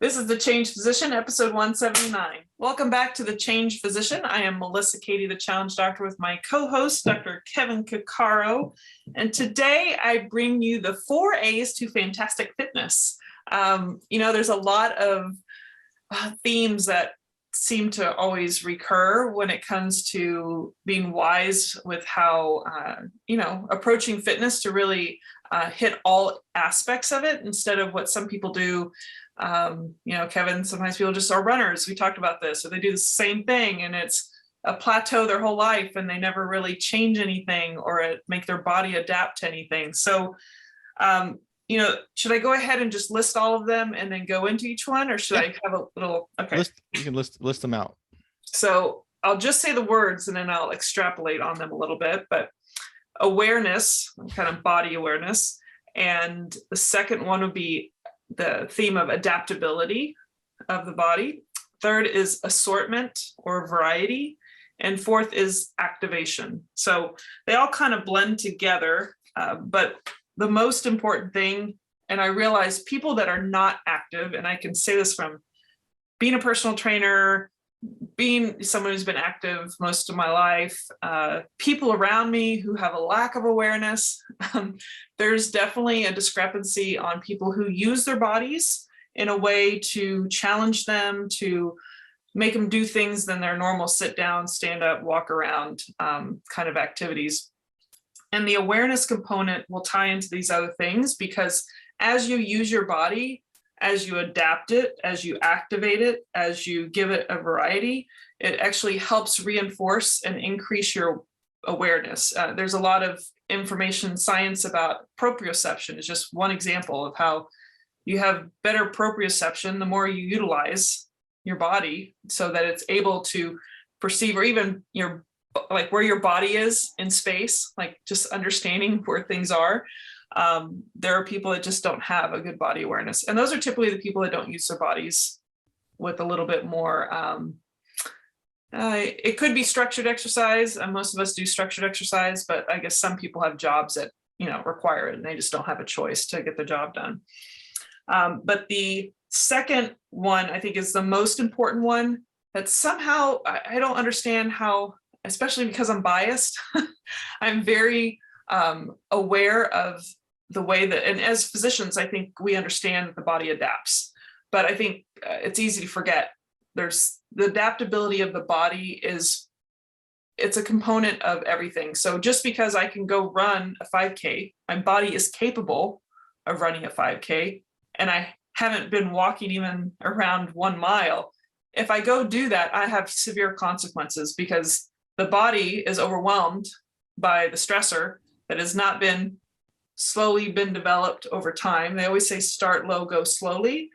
This is the Change Physician, episode 179. Welcome back to the Change Physician. I am Melissa Cady, the Challenge Doctor, with my co-host, Dr. Kevin Cuccaro. And today I bring you the 4 A's to fantastic fitness. There's a lot of themes that seem to always recur when it comes to being wise with how, approaching fitness to really hit all aspects of it instead of what some people do. Kevin, sometimes people just are runners. We talked about this, or they do the same thing and it's a plateau their whole life and they never really change anything or make their body adapt to anything. So, should I go ahead and just list all of them and then go into each one, or should I have a little, okay. You can list them out. So I'll just say the words and then I'll extrapolate on them a little bit, but awareness, kind of body awareness. And the second one would be the theme of adaptability of the body. Third is assortment or variety. And fourth is activation. So they all kind of blend together. But the most important thing, and I realize people that are not active, and I can say this from being a personal trainer, being someone who's been active most of my life, people around me who have a lack of awareness, there's definitely a discrepancy on people who use their bodies in a way to challenge them, to make them do things than their normal sit down, stand up, walk around kind of activities. And the awareness component will tie into these other things, because as you use your body, as you adapt it, as you activate it, as you give it a variety, it actually helps reinforce and increase your awareness. There's a lot of information science about proprioception. Is just one example of how you have better proprioception the more you utilize your body so that it's able to perceive, or even like where your body is in space, like just understanding where things are. There are people that just don't have a good body awareness. And those are typically the people that don't use their bodies with a little bit more. It could be structured exercise. Most of us do structured exercise, but I guess some people have jobs that, require it and they just don't have a choice to get the job done. But the second one, I think, is the most important one that somehow I don't understand how, especially because I'm biased, I'm very aware of the way that, and as physicians, I think we understand that the body adapts, but I think it's easy to forget. There's the adaptability of the body it's a component of everything. So just because I can go run a 5K, my body is capable of running a 5K, and I haven't been walking even around 1 mile. If I go do that, I have severe consequences because the body is overwhelmed by the stressor that has not been slowly been developed over time. They always say start low, go slowly.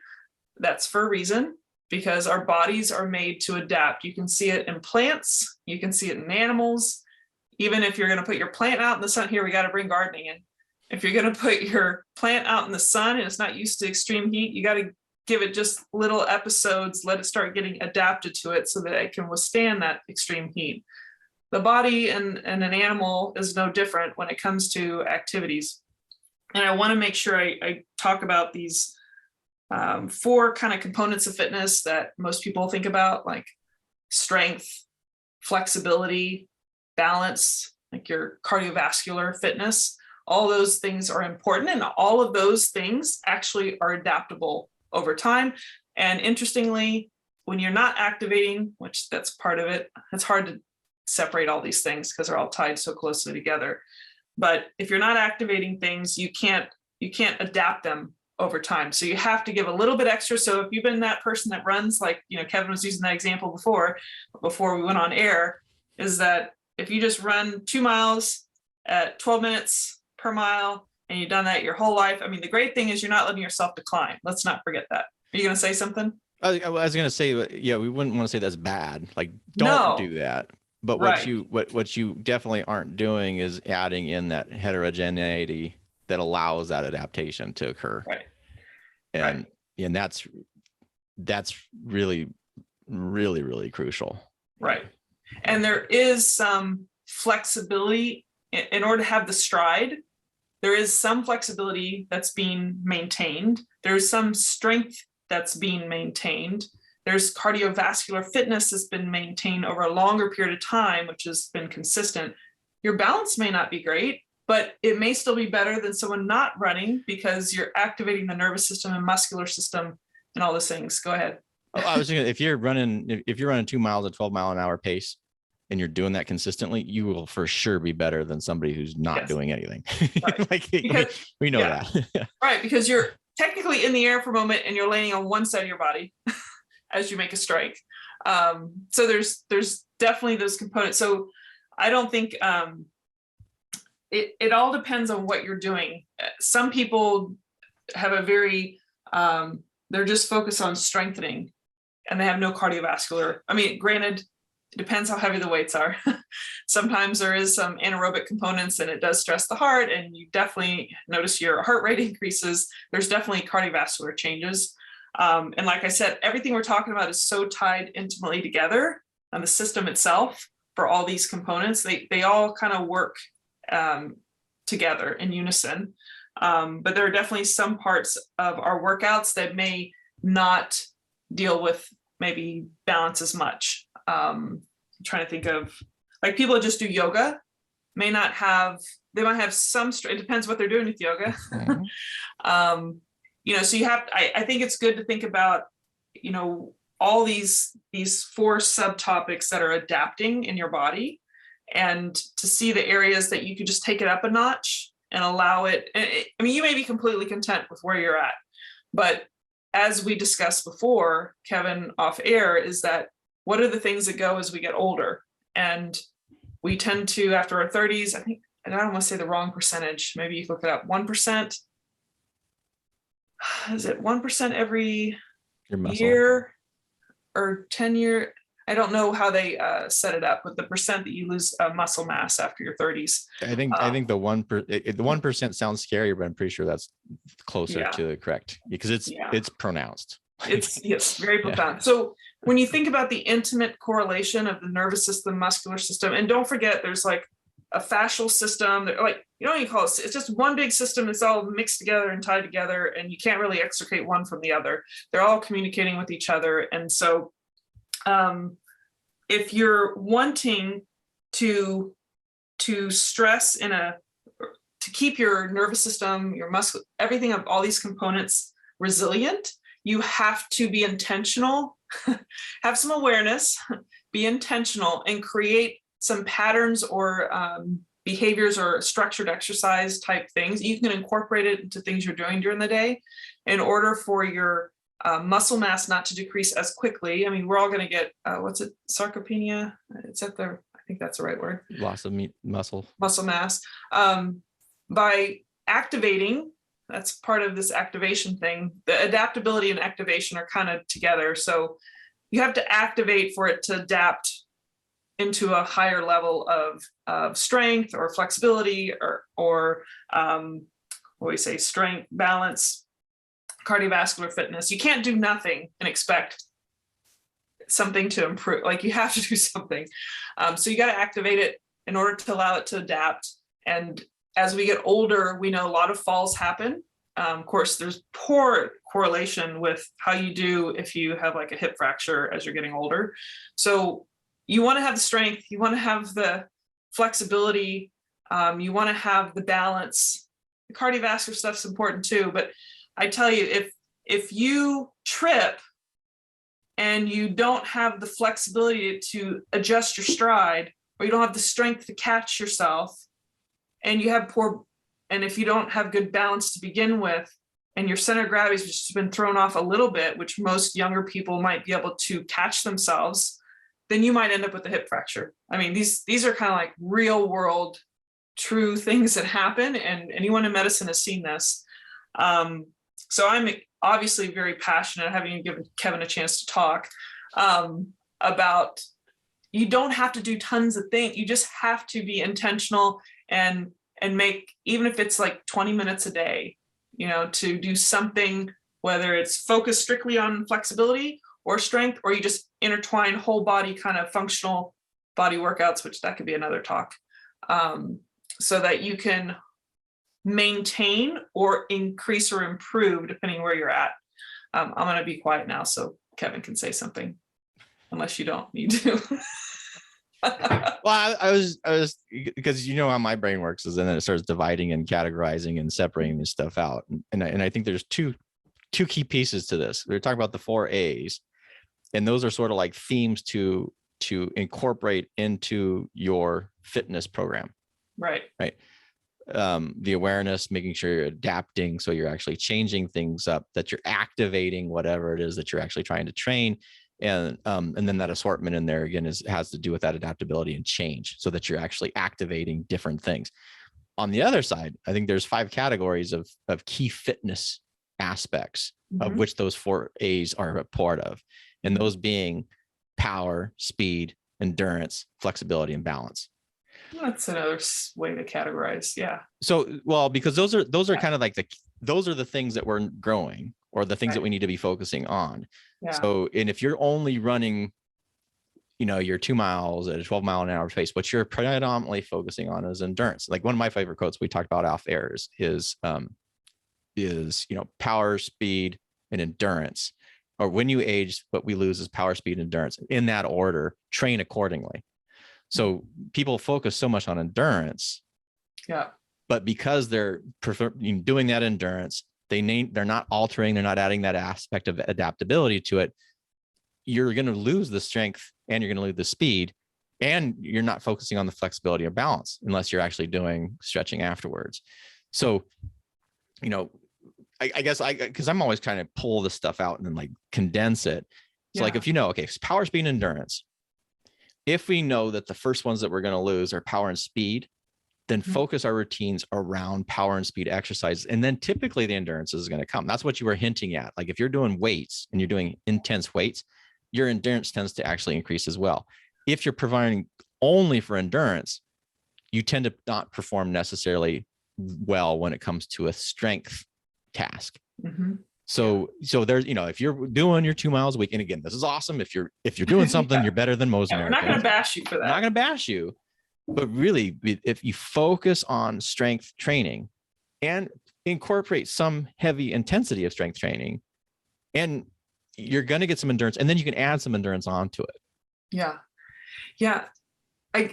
That's for a reason, because our bodies are made to adapt. You can see it in plants, you can see it in animals. Even if you're going to put your plant out in the sun, here we got to bring gardening in. If you're going to put your plant out in the sun and it's not used to extreme heat, you got to give it just little episodes, let it start getting adapted to it so that it can withstand that extreme heat. The body and an animal is no different when it comes to activities. And I want to make sure I talk about these 4 kind of components of fitness that most people think about, like strength, flexibility, balance, like your cardiovascular fitness. All those things are important, and all of those things actually are adaptable over time. And interestingly, when you're not activating, which that's part of it, it's hard to separate all these things because they're all tied so closely together. But if you're not activating things, you can't adapt them over time. So you have to give a little bit extra. So if you've been that person that runs, like, Kevin was using that example before we went on air, is that if you just run 2 miles at 12 minutes per mile and you've done that your whole life, I mean, the great thing is you're not letting yourself decline. Let's not forget that. Are you going to say something? I was going to say, yeah, we wouldn't want to say that's bad. Like, don't do that. But what you definitely aren't doing is adding in that heterogeneity that allows that adaptation to occur. Right. And that's really, really, really crucial. Right. And there is some flexibility in order to have the stride. There is some flexibility that's being maintained. There's some strength that's being maintained. There's cardiovascular fitness that's been maintained over a longer period of time, which has been consistent. Your balance may not be great, but it may still be better than someone not running because you're activating the nervous system and muscular system and all those things. Go ahead. Oh, I was thinking, if you're running 2 miles at 12-mile-an-hour pace and you're doing that consistently, you will for sure be better than somebody who's not doing anything. Right. Like, because, we know that. Right, because you're technically in the air for a moment and you're landing on one side of your body as you make a strike. So there's definitely those components. So I don't think it all depends on what you're doing. Some people have a very they're just focused on strengthening and they have no cardiovascular. I mean, granted, it depends how heavy the weights are. Sometimes there is some anaerobic components and it does stress the heart, and you definitely notice your heart rate increases. There's definitely cardiovascular changes. And like I said, everything we're talking about is so tied intimately together, and the system itself for all these components, they all kind of work together in unison. But there are definitely some parts of our workouts that may not deal with maybe balance as much. I'm trying to think of, like, people that just do yoga may not have, they might have some, it depends what they're doing with yoga. You know, so you have, I think it's good to think about, you know, all these 4 subtopics that are adapting in your body, and to see the areas that you could just take it up a notch and allow it. I mean, you may be completely content with where you're at, but as we discussed before, Kevin, off air, is that what are the things that go as we get older? And we tend to, after our 30s, I think, and I don't want to say the wrong percentage, maybe you look it up, 1%. Is it 1% every year or 10 year? I don't know how they set it up, but the percent that you lose muscle mass after your 30s. I think the 1% sounds scarier, but I'm pretty sure that's closer to the correct, because it's pronounced. It's yes, very profound. So when you think about the intimate correlation of the nervous system, muscular system, and don't forget, there's like a fascial system that, like, you don't even call it, it's just one big system that's all mixed together and tied together, and you can't really extricate one from the other. They're all communicating with each other. And so if you're wanting to stress to keep your nervous system, your muscle, everything of all these components resilient, you have to be intentional, have some awareness, be intentional, and create some patterns or behaviors or structured exercise type things. You can incorporate it into things you're doing during the day in order for your muscle mass not to decrease as quickly. I mean, we're all going to get, what's it, sarcopenia? It's at the, I think that's the right word. Loss of muscle mass. By activating, that's part of this activation thing. The adaptability and activation are kind of together. So you have to activate for it to adapt into a higher level of strength or flexibility or what we say, strength, balance, cardiovascular fitness. You can't do nothing and expect something to improve. Like, you have to do something. So you got to activate it in order to allow it to adapt. And as we get older, we know a lot of falls happen. Of course, there's poor correlation with how you do if you have like a hip fracture as you're getting older. So you want to have the strength, you want to have the flexibility, you want to have the balance. The cardiovascular stuff's important too, but I tell you, if you trip and you don't have the flexibility to adjust your stride, or you don't have the strength to catch yourself, and you have and if you don't have good balance to begin with, and your center of gravity has just been thrown off a little bit, which most younger people might be able to catch themselves, then you might end up with a hip fracture. I mean, these are kind of like real world, true things that happen, and anyone in medicine has seen this. So I'm obviously very passionate, having given Kevin a chance to talk about, you don't have to do tons of things. You just have to be intentional and make, even if it's like 20 minutes a day, you know, to do something, whether it's focused strictly on flexibility or strength, or you just intertwine whole body kind of functional body workouts, which that could be another talk, so that you can maintain or increase or improve depending where you're at. I'm going to be quiet now so Kevin can say something, unless you don't need to. Well, I was because you know how my brain works is, and then it starts dividing and categorizing and separating this stuff out. And I think there's two key pieces to this. We're talking about the 4 A's, and those are sort of like themes to incorporate into your fitness program. Right. The awareness, making sure you're adapting, so you're actually changing things up, that you're activating whatever it is that you're actually trying to train. And then that assortment in there again has to do with that adaptability and change, so that you're actually activating different things. On the other side, I think there's 5 categories of key fitness aspects, of which those 4 A's are a part of, and those being power, speed, endurance, flexibility, and balance. That's another way to categorize. Yeah. So, well, because those are kind of like those are the things that we're growing, or the things that we need to be focusing on. Yeah. So, and if you're only running, your 2 miles at a 12-mile-an-hour pace, what you're predominantly focusing on is endurance. Like one of my favorite quotes we talked about off air is power, speed, and endurance. Or when you age, what we lose is power, speed, and endurance. In that order, train accordingly. So people focus so much on endurance. Yeah. But because they're doing that endurance, they're not altering, they're not adding that aspect of adaptability to it. You're going to lose the strength, and you're going to lose the speed, and you're not focusing on the flexibility or balance unless you're actually doing stretching afterwards. So, I guess because I'm always trying to pull this stuff out and then like condense it. So like if okay, so power, speed, and endurance. If we know that the first ones that we're going to lose are power and speed, then focus our routines around power and speed exercises. And then typically the endurance is going to come. That's what you were hinting at. Like if you're doing weights and you're doing intense weights, your endurance tends to actually increase as well. If you're providing only for endurance, you tend to not perform necessarily well when it comes to a strength task. So there's, if you're doing your 2 miles a week, and again, this is awesome. If you're doing something, you're better than most Americans. We're not going to bash you for that. I'm not going to bash you, but really, if you focus on strength training and incorporate some heavy intensity of strength training, and you're going to get some endurance, and then you can add some endurance onto it. Yeah. I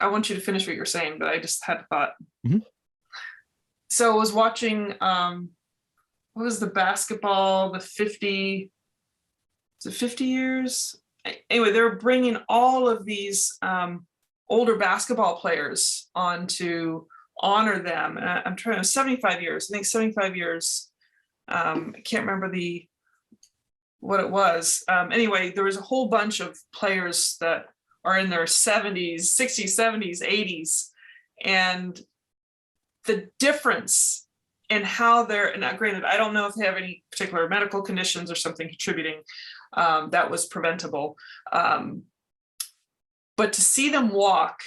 want you to finish what you're saying, but I just had a thought. So I was watching, what was the basketball, the 50 years? Anyway, they're bringing all of these older basketball players on to honor them. And I'm trying to, 75 years, I think 75 years. I can't remember what it was. Anyway, there was a whole bunch of players that are in their 70s, 60s, 70s, 80s. And the difference in how they're, and granted, I don't know if they have any particular medical conditions or something contributing that was preventable. But to see them walk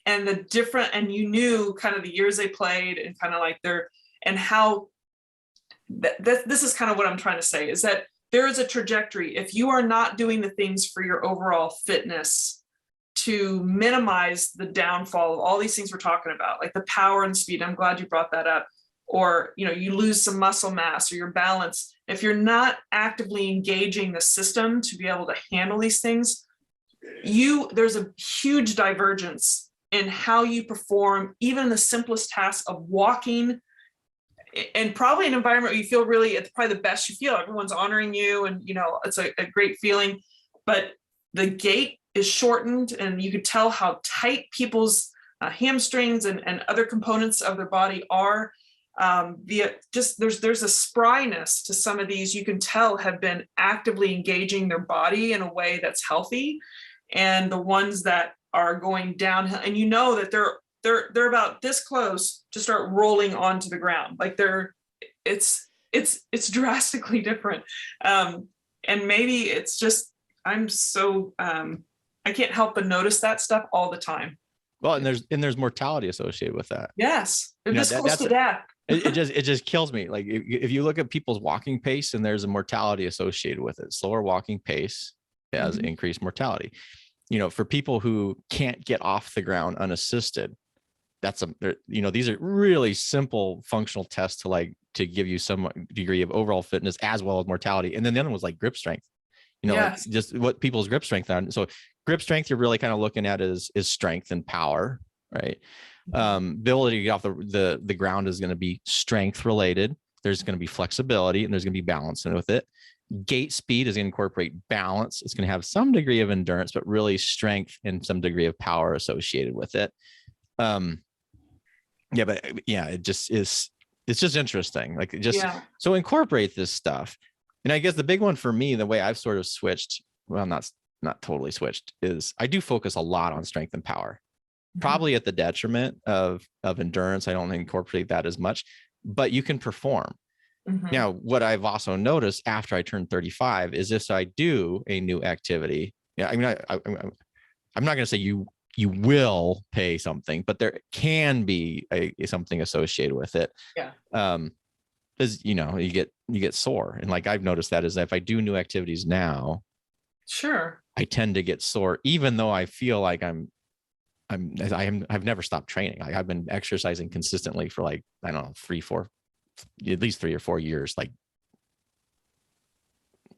and the different, and you knew kind of the years they played and kind of like and how, this is kind of what I'm trying to say, is that there is a trajectory. If you are not doing the things for your overall fitness to minimize the downfall of all these things we're talking about, like the power and speed, I'm glad you brought that up, or you lose some muscle mass or your balance. If you're not actively engaging the system to be able to handle these things, there's a huge divergence in how you perform even the simplest task of walking, and probably an environment where you feel really, it's probably the best you feel. Everyone's honoring you, and it's a great feeling, but the gait is shortened, and you could tell how tight people's hamstrings and other components of their body are. There's a spryness to some of these, you can tell have been actively engaging their body in a way that's healthy, and the ones that are going downhill, and that they're about this close to start rolling onto the ground. Like it's drastically different. And maybe it's just, I'm so, I can't help but notice that stuff all the time. Well, and there's mortality associated with that. Yes. They're this close to death. It just kills me. Like if you look at people's walking pace, and there's a mortality associated with it. Slower walking pace has increased mortality. For people who can't get off the ground unassisted, these are really simple functional tests to like to give you some degree of overall fitness as well as mortality. And then the other one was like grip strength, like just what people's grip strength are. So grip strength, you're really kind of looking at is strength and power, right? Ability to get off the ground is going to be strength related. There's going to be flexibility and there's going to be balance with it. Gait speed is going to incorporate balance. It's going to have some degree of endurance, but really strength and some degree of power associated with it. It just is, it's just interesting. Like so incorporate this stuff. And I guess the big one for me, the way I've sort of switched, well, not totally switched, is I do focus a lot on strength and power, probably at the detriment of endurance. I don't incorporate that as much, but you can perform. Now, what I've also noticed after I turned 35 is if I do a new activity, I'm not going to say you will pay something, but there can be something associated with it. Because you get sore, and like I've noticed that is that if I do new activities now, I tend to get sore, even though I feel like I've never stopped training. Like I've been exercising consistently for like, I don't know, at least 3 or 4 years. I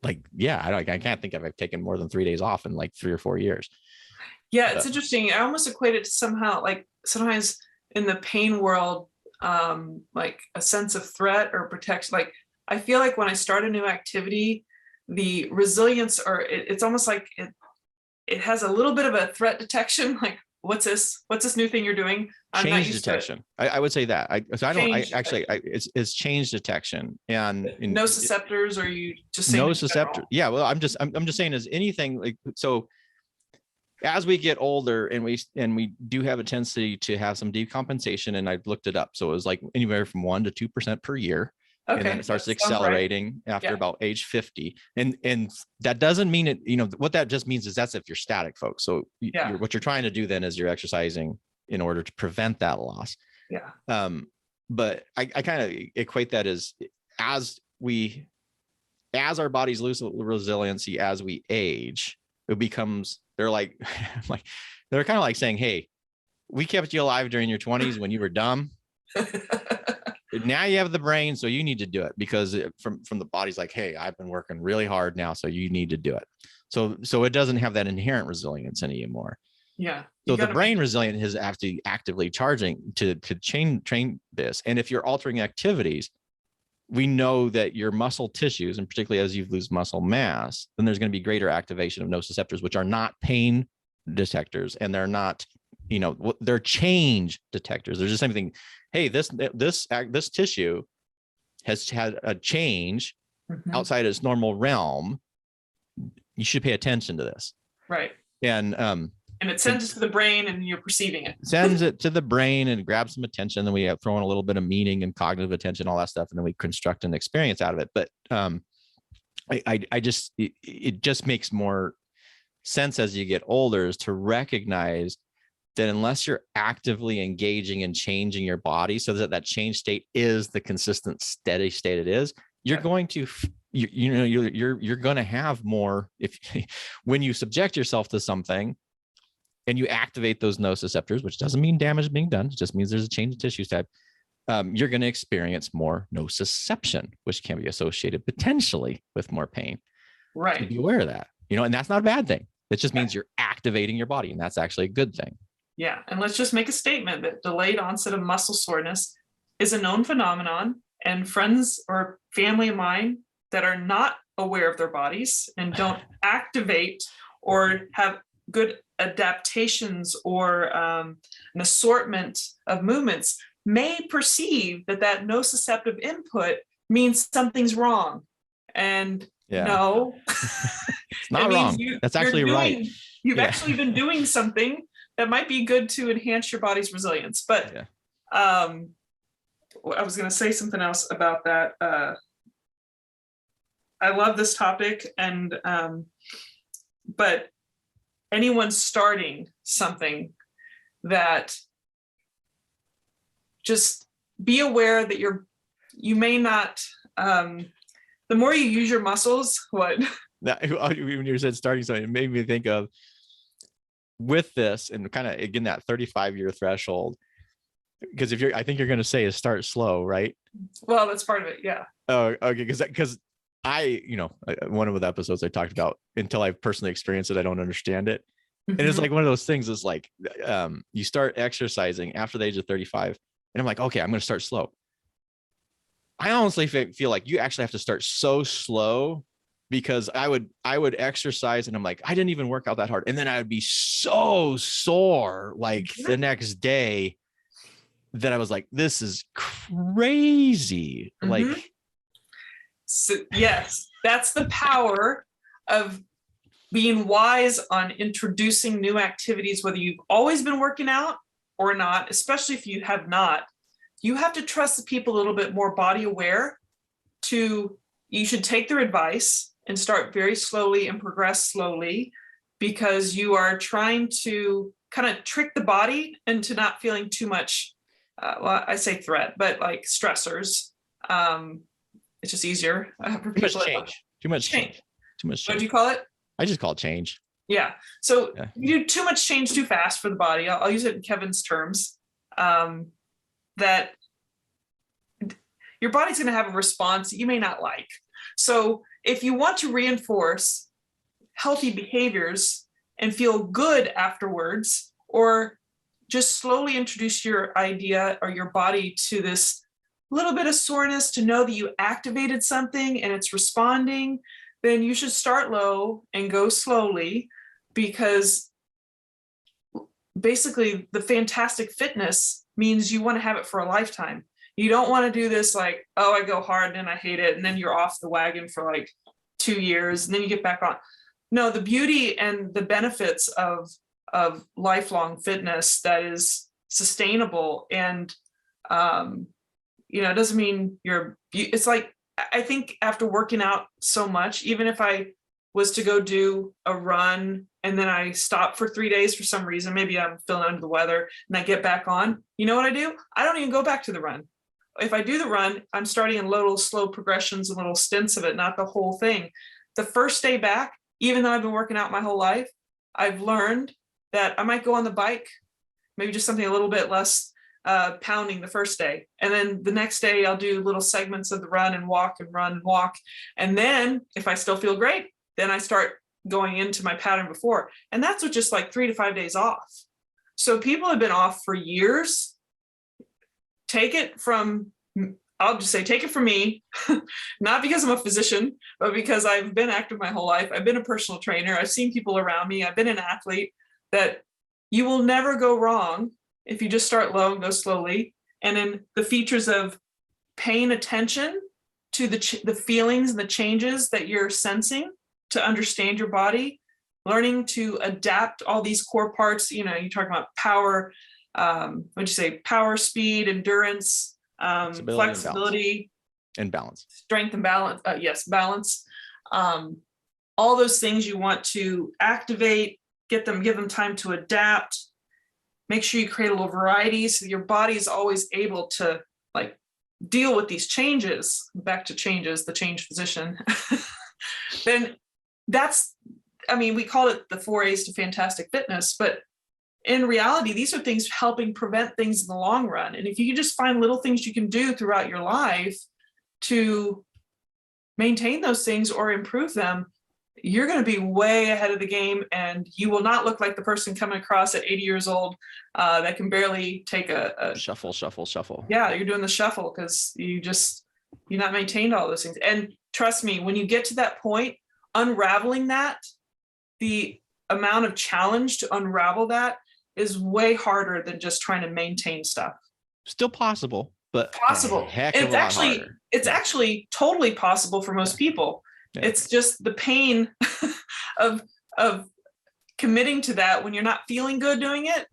can't think I've taken more than 3 days off in like 3 or 4 years. It's interesting. I almost equate it to somehow, like sometimes in the pain world, like a sense of threat or protection. Like I feel like when I start a new activity, the resilience, or it's almost like it has a little bit of a threat detection. Like, what's this new thing you're doing? Change detection. I would say that. It's change detection and nociceptors. Or you just saying nociceptors? Yeah. Well, I'm just saying as anything like so. As we get older and we do have a tendency to have some decompensation, and I've looked it up. So it was like anywhere from 1% to 2% per year. Okay, and then it starts accelerating after about age 50. And that doesn't mean it, what that just means is that's if you're static, folks. So what you're trying to do then is you're exercising in order to prevent that loss. But I kind of equate that as our bodies lose resiliency as we age, it becomes, they're kind of like saying, hey, we kept you alive during your 20s when you were dumb. Now you have the brain, so you need to do it, because from the body's like, hey, I've been working really hard now, so you need to do it. So it doesn't have that inherent resilience anymore. So the brain resilient is actually actively charging to train this. And if you're altering activities, we know that your muscle tissues, and particularly as you lose muscle mass, then there's going to be greater activation of nociceptors, which are not pain detectors, and they're not, they're change detectors. There's just something, hey, this tissue has had a change outside its normal realm. You should pay attention to this. Right. And it sends it to the brain, and you're perceiving it. Sends it to the brain and grabs some attention. Then we have thrown a little bit of meaning and cognitive attention, all that stuff, and then we construct an experience out of it. But it just makes more sense as you get older is to recognize that unless you're actively engaging and changing your body so that change state is the consistent steady state it is, you're going to you're going to have more when you subject yourself to something and you activate those nociceptors, which doesn't mean damage being done, it just means there's a change in tissue type. You're going to experience more nociception, which can be associated potentially with more pain. Right. So be aware of that, and that's not a bad thing. It just means you're activating your body, and that's actually a good thing. Yeah. And let's just make a statement that delayed onset of muscle soreness is a known phenomenon, and friends or family of mine that are not aware of their bodies and don't activate or have good adaptations or an assortment of movements may perceive that nociceptive input means something's wrong. And no, it's not wrong. That's actually right. You've actually been doing something that might be good to enhance your body's resilience. But I was going to say something else about that. I love this topic, and but anyone starting something, that just be aware that you may not, the more you use your muscles, what? When you said starting something, it made me think of, with this and kind of again, that 35-year threshold, because I think you're going to say is start slow, right? Well, that's part of it. Yeah. Oh, okay. Because one of the episodes I talked about, until I've personally experienced it, I don't understand it. And it's like one of those things is like, you start exercising after the age of 35. And I'm like, okay, I'm going to start slow. I honestly feel like you actually have to start so slow, because I would exercise and I'm like, I didn't even work out that hard. And then I would be so sore like the next day that I was like, this is crazy. Like, so, yes, that's the power of being wise on introducing new activities, whether you've always been working out or not, especially if you have not. You have to trust the people a little bit more body aware you should take their advice and start very slowly and progress slowly, because you are trying to kind of trick the body into not feeling too much, well, I say threat, but like stressors. It's just easier. Too much change. What do you call it? I just call it change. Yeah. So you do too much change too fast for the body. I'll use it in Kevin's terms. That your body's going to have a response that you may not like. So if you want to reinforce healthy behaviors and feel good afterwards, or just slowly introduce your idea or your body to this little bit of soreness to know that you activated something and it's responding, then you should start low and go slowly, because basically the fantastic fitness means you want to have it for a lifetime. You don't want to do this like, oh, I go hard and I hate it, and then you're off the wagon for like 2 years and then you get back on. No, the beauty and the benefits of lifelong fitness that is sustainable, and it doesn't mean it's like, I think after working out so much, even if I was to go do a run and then I stop for 3 days for some reason, maybe I'm feeling under the weather, and I get back on, you know what I do? I don't even go back to the run. If I do the run, I'm starting in little slow progressions and little stints of it, not the whole thing. The first day back, even though I've been working out my whole life, I've learned that I might go on the bike, maybe just something a little bit less pounding the first day. And then the next day I'll do little segments of the run and walk and run and walk. And then if I still feel great, then I start going into my pattern before. And that's with just like 3 to 5 days off. So people have been off for years. I'll just say, take it from me, not because I'm a physician, but because I've been active my whole life. I've been a personal trainer. I've seen people around me. I've been an athlete. That you will never go wrong if you just start low and go slowly. And in the features of paying attention to the feelings and the changes that you're sensing to understand your body, learning to adapt all these core parts. You talk about power, power, speed, endurance, flexibility, and balance, strength and balance. Yes, balance. All those things you want to activate, give them time to adapt. Make sure you create a little variety so your body is always able to like deal with these changes. Back to changes, the change physician. Then we call it the 4 A's to fantastic fitness, but in reality, these are things helping prevent things in the long run. And if you can just find little things you can do throughout your life to maintain those things or improve them, you're going to be way ahead of the game, and you will not look like the person coming across at 80 years old that can barely take a shuffle. Yeah, you're doing the shuffle because you're not maintained all those things. And trust me, when you get to that point, unraveling that, the amount of challenge to unravel that is way harder than just trying to maintain stuff. Still possible, but possible. It's actually totally possible for most people. Yeah. It's just the pain of committing to that when you're not feeling good doing it,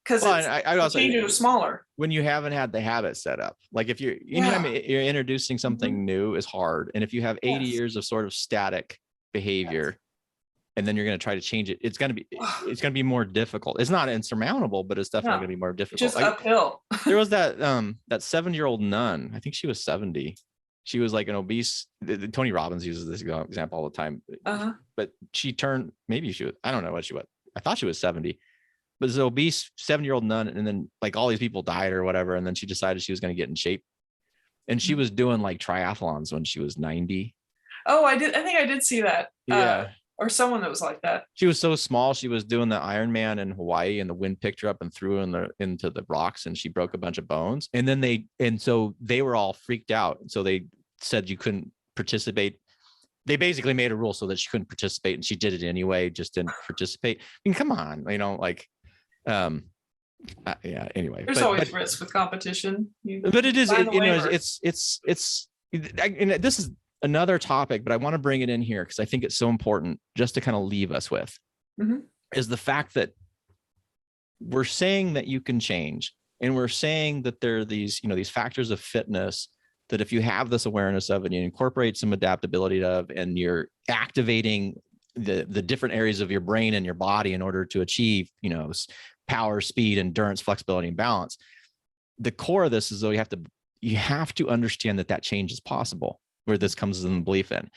because the changes are smaller. When you haven't had the habit set up, like if you're you're introducing something new is hard, and if you have 80 years of sort of static behavior, and then you're going to try to change it, it's going to be more difficult. It's not insurmountable, but it's definitely going to be more difficult. Just uphill. There was that 7-year-old nun. I think she was 70. She was like an obese. Tony Robbins uses this example all the time. But she turned, I don't know what she was. I thought she was 70, but this obese 7-year-old nun, and then like all these people died or whatever, and then she decided she was going to get in shape, and she was doing like triathlons when she was 90. Oh, I think I did see that. Yeah. Or someone that was like that. She was so small. She was doing the Ironman in Hawaii, and the wind picked her up and threw her into the rocks, and she broke a bunch of bones. And then so they were all freaked out. So they said you couldn't participate. They basically made a rule so that she couldn't participate, and she did it anyway, just didn't participate. I mean, come on, like, yeah. Anyway, there's always risk with competition. But it is, it's, and this is another topic, but I want to bring it in here because I think it's so important just to kind of leave us with is the fact that we're saying that you can change, and we're saying that there are these, these factors of fitness that if you have this awareness of, and you incorporate some adaptability of, and you're activating the different areas of your brain and your body in order to achieve, power, speed, endurance, flexibility, and balance. The core of this is though you have to understand that change is possible, where this comes in the belief in.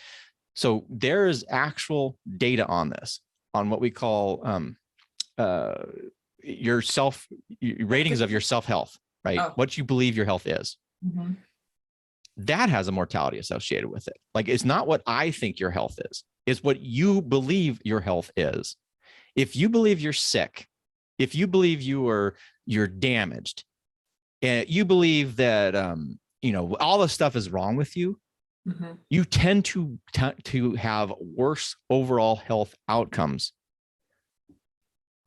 So there is actual data on this, on what we call your ratings of your self-health, right? Oh. What you believe your health is. That has a mortality associated with it. Like, it's not what I think your health is. It's what you believe your health is. If you believe you're sick, if you believe you're damaged, and you believe that all the stuff is wrong with you, you tend to have worse overall health outcomes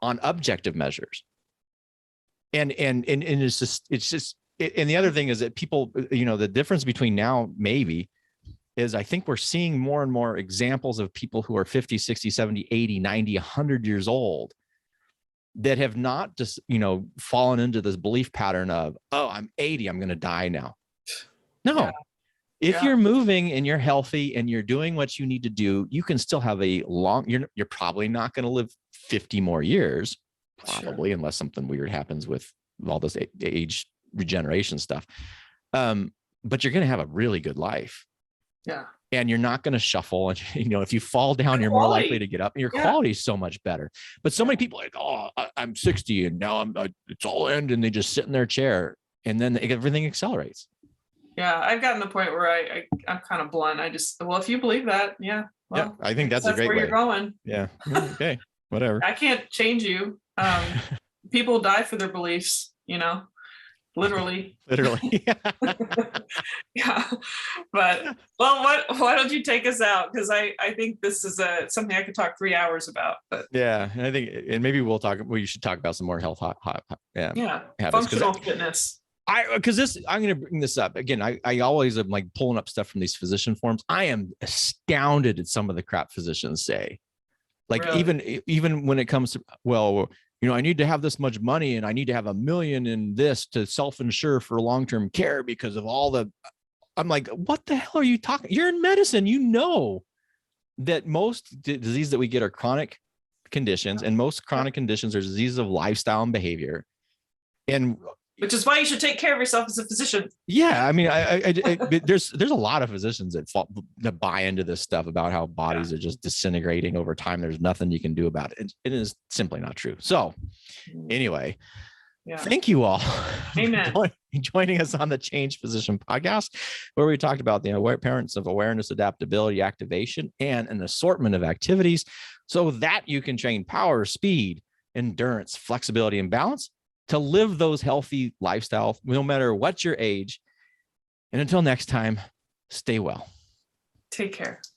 on objective measures. And it's just, and the other thing is that people, the difference between now maybe is I think we're seeing more and more examples of people who are 50, 60, 70, 80, 90, 100 years old that have not just, fallen into this belief pattern of, oh, I'm 80, I'm going to die now. No. Yeah. If you're moving and you're healthy and you're doing what you need to do, you can still have you're probably not going to live 50 more years, probably, unless something weird happens with all this age regeneration stuff. But you're going to have a really good life. Yeah. And you're not going to shuffle. And, if you fall down, you're more likely to get up, and your quality is so much better. But so many people are like, oh, I'm 60 and now it's all end. And they just sit in their chair, and then everything accelerates. Yeah. I've gotten to the point where I'm kind of blunt. If you believe that, I think that's a great where way. You're going. Yeah. Okay. Whatever. I can't change you. People die for their beliefs, literally. Yeah. But why don't you take us out? Because I think this is something I could talk 3 hours about. But yeah, and I think, and maybe you should talk about some more health functional fitness. I'm going to bring this up again. I always am like pulling up stuff from these physician forums. I am astounded at some of the crap physicians say. Like, really? even when it comes to, I need to have this much money, and I need to have $1 million in this to self-insure for long-term care because of I'm like, what the hell are you talking? You're in medicine. That most diseases that we get are chronic conditions, and most chronic conditions are diseases of lifestyle and behavior. And which is why you should take care of yourself as a physician. Yeah. I mean, there's a lot of physicians that buy into this stuff about how bodies are just disintegrating over time. There's nothing you can do about it. It is simply not true. So anyway, thank you all. Amen. for joining us on the Change Physician podcast, where we talked about the parents of awareness, adaptability, activation, and an assortment of activities so that you can train power, speed, endurance, flexibility, and balance to live those healthy lifestyles, no matter what your age. And until next time, stay well. Take care.